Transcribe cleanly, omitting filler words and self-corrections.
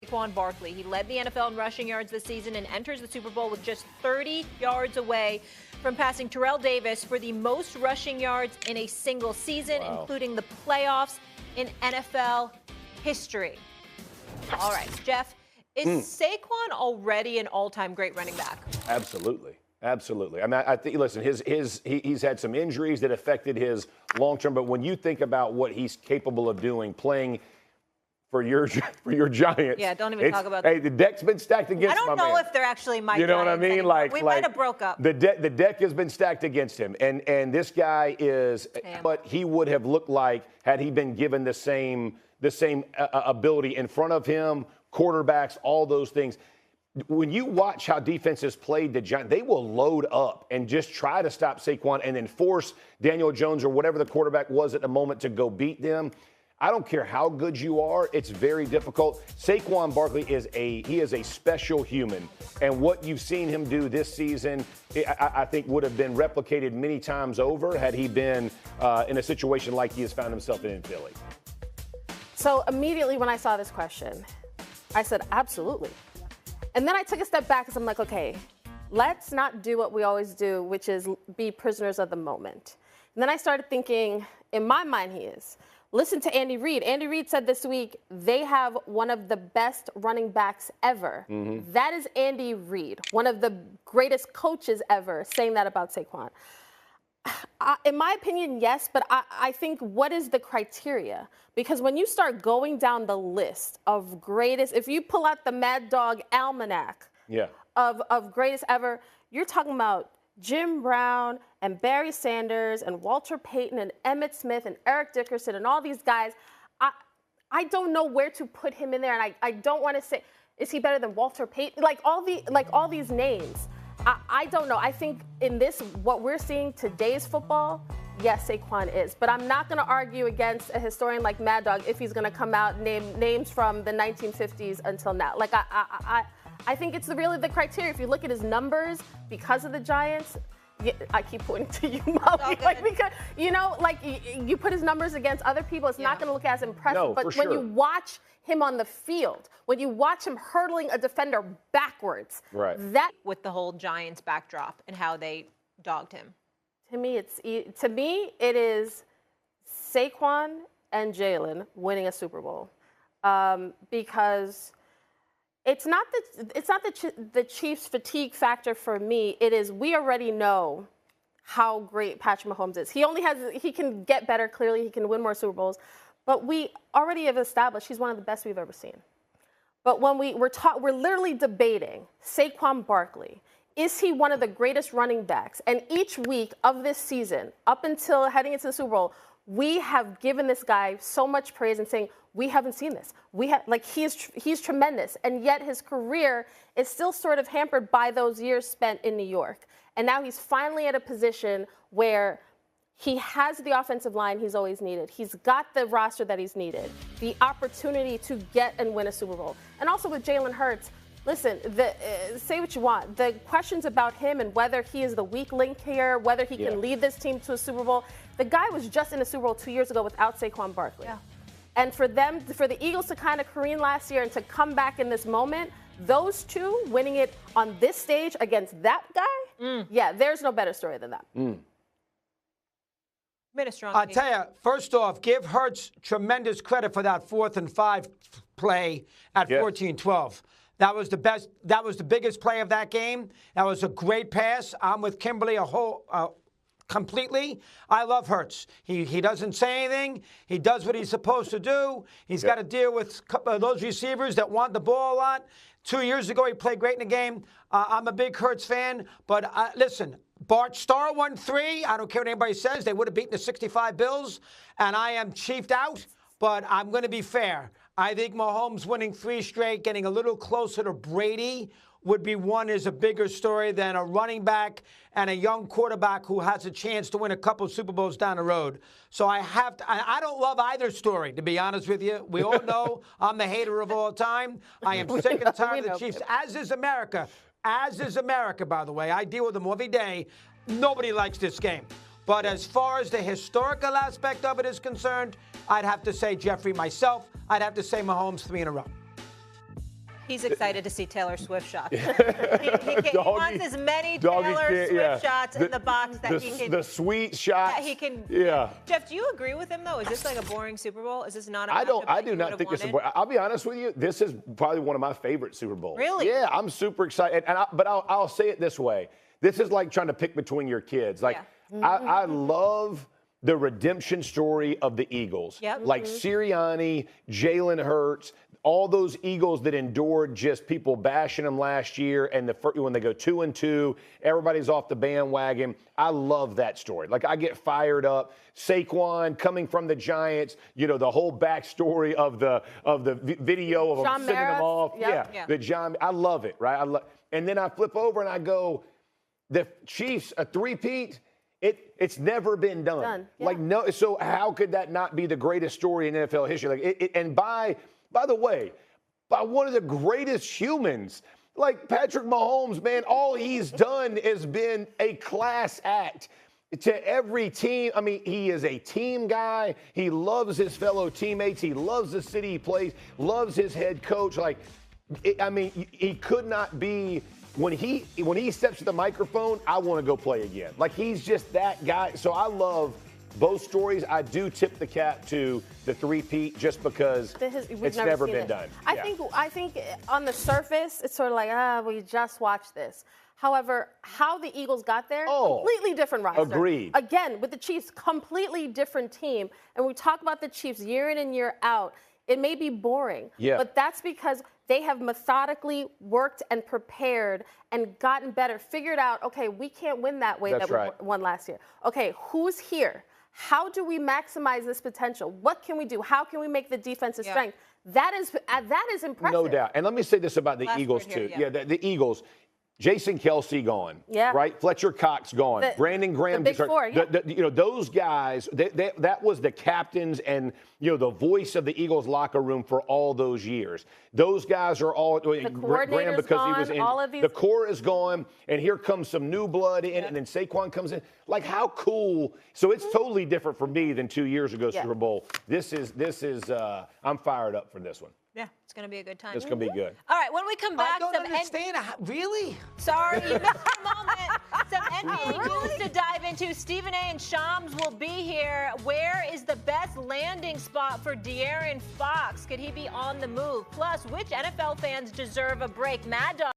Saquon Barkley. He led the NFL in rushing yards this season and enters the Super Bowl with just 30 yards away from passing Terrell Davis for the most rushing yards in a single season, including the playoffs in NFL history. All right, Jeff, is Saquon already an all-time great running back? Absolutely. Absolutely. I mean, I think, listen, he's had some injuries that affected his long-term, but when you think about what he's capable of doing, playing for your Giants. Yeah, don't even talk about that. Hey, the deck's been stacked against him. I don't know if they're actually my Giants. You know what I mean? Like, we might have broke up. The deck has been stacked against him. And this guy is what he would have looked like had he been given the same ability in front of him, quarterbacks, all those things. When you watch how defenses played the Giants, they will load up and just try to stop Saquon and then force Daniel Jones or whatever the quarterback was at the moment to go beat them. I don't care how good you are, it's very difficult. Saquon Barkley is a special human, and what you've seen him do this season, I think would have been replicated many times over had he been in a situation like he has found himself in Philly. So immediately when I saw this question, I said, absolutely. And then I took a step back because I'm like, okay, let's not do what we always do, which is be prisoners of the moment. And then I started thinking, in my mind he is. Listen to Andy Reid. Andy Reid said this week they have one of the best running backs ever. Mm-hmm. That is Andy Reid, one of the greatest coaches ever, saying that about Saquon. In my opinion, yes, but I think what is the criteria? Because when you start going down the list of greatest, if you pull out the Mad Dog Almanac of greatest ever, you're talking about Jim Brown and Barry Sanders and Walter Payton and Emmitt Smith and Eric Dickerson and all these guys. I don't know where to put him in there, and I don't want to say, is he better than Walter Payton? Like all these names. I don't know. I think in this, what we're seeing today's football, yes, Saquon is. But I'm not going to argue against a historian like Mad Dog if he's going to come out and name names from the 1950s until now. Like I think it's really the criteria. If you look at his numbers because of the Giants, I keep pointing to you, Molly. Like, because, you put his numbers against other people, it's not going to look as impressive. No, but when you watch him on the field, when you watch him hurdling a defender backwards, that with the whole Giants backdrop and how they dogged him. To me, it is Saquon and Jaylen winning a Super Bowl, because it's not the Chiefs' fatigue factor for me. It is, we already know how great Patrick Mahomes is. He can get better. Clearly, he can win more Super Bowls. But we already have established he's one of the best we've ever seen. But when we're literally debating Saquon Barkley. Is he one of the greatest running backs? And each week of this season, up until heading into the Super Bowl, we have given this guy so much praise and saying, we haven't seen this. He's tremendous. And yet his career is still sort of hampered by those years spent in New York. And now he's finally at a position where he has the offensive line he's always needed. He's got the roster that he's needed, the opportunity to get and win a Super Bowl. And also with Jalen Hurts, listen, say what you want. The questions about him and whether he is the weak link here, whether he can lead this team to a Super Bowl. The guy was just in the Super Bowl 2 years ago without Saquon Barkley. Yeah. And for the Eagles to kind of careen last year and to come back in this moment, those two winning it on this stage against that guy, there's no better story than that. I'll tell you, first off, give Hurts tremendous credit for that 4th and 5 play at 14-12. That was the best. That was the biggest play of that game. That was a great pass. I'm with Kimberly completely. I love Hurts. He doesn't say anything. He does what he's supposed to do. He's got to deal with those receivers that want the ball a lot. 2 years ago, he played great in the game. I'm a big Hurts fan. But listen, Bart Starr won 3. I don't care what anybody says. They would have beaten the 65 Bills. And I am chiefed out. But I'm going to be fair. I think Mahomes winning 3 straight, getting a little closer to Brady would be is a bigger story than a running back and a young quarterback who has a chance to win a couple of Super Bowls down the road. So I don't love either story, to be honest with you. We all know I'm the hater of all time. I am sick and tired of the Chiefs, as is America. As is America, by the way. I deal with them every day. Nobody likes this game. But as far as the historical aspect of it is concerned, I'd have to say Jeffrey myself. I'd have to say Mahomes 3 in a row. He's excited to see Taylor Swift shots. He wants as many Taylor Swift shots in the box that he can. The sweet shots. That he can. Yeah. Jeff, do you agree with him, though? Is this like a boring Super Bowl? Is this not a I do not think this is boring. I'll be honest with you. This is probably one of my favorite Super Bowls. Really? Yeah, I'm super excited. But I'll say it this way. This is like trying to pick between your kids. Like, I love the redemption story of the Eagles. Yep. Like Sirianni, Jalen Hurts, all those Eagles that endured just people bashing them last year, and when they go 2-2, everybody's off the bandwagon. I love that story. Like, I get fired up. Saquon coming from the Giants, the whole backstory of the video of them sending them off. Yep. Yeah, the John. I love it, right? And then I flip over and I go, the Chiefs, a three-peat. It's never been done. Yeah. Like, no. So how could that not be the greatest story in NFL history? Like, and by the way, by one of the greatest humans, like Patrick Mahomes, man, all he's done has been a class act to every team. I mean, he is a team guy. He loves his fellow teammates. He loves the city he plays, loves his head coach. Like, he could not be. When he steps to the microphone, I want to go play again. Like, he's just that guy. So I love both stories. I do tip the cap to the three-peat just because it's never been done. I think on the surface, it's sort of like, we just watched this. However, how the Eagles got there, completely different roster. Agreed. Again, with the Chiefs, completely different team. And we talk about the Chiefs year in and year out. It may be boring, but that's because they have methodically worked and prepared and gotten better, figured out, okay, we can't win that way we won last year. Okay, who's here? How do we maximize this potential? What can we do? How can we make the defensive strength? That is impressive. No doubt. And let me say this about the Eagles, too. The Eagles. Jason Kelce gone, right? Fletcher Cox gone. Brandon Graham. The big four, those guys, that was the captains and, the voice of the Eagles locker room for all those years. Those guys are all, Graham because he was in, all of these. The core is gone, and here comes some new blood in, and then Saquon comes in. Like, how cool. So it's totally different for me than 2 years ago Super Bowl. This is I'm fired up for this one. Yeah, it's going to be a good time. It's going to be good. All right, when we come back, I don't understand. Really? Sorry, you missed a moment. Some NBA news to dive into. Stephen A. and Shams will be here. Where is the best landing spot for De'Aaron Fox? Could he be on the move? Plus, which NFL fans deserve a break? Mad Dog.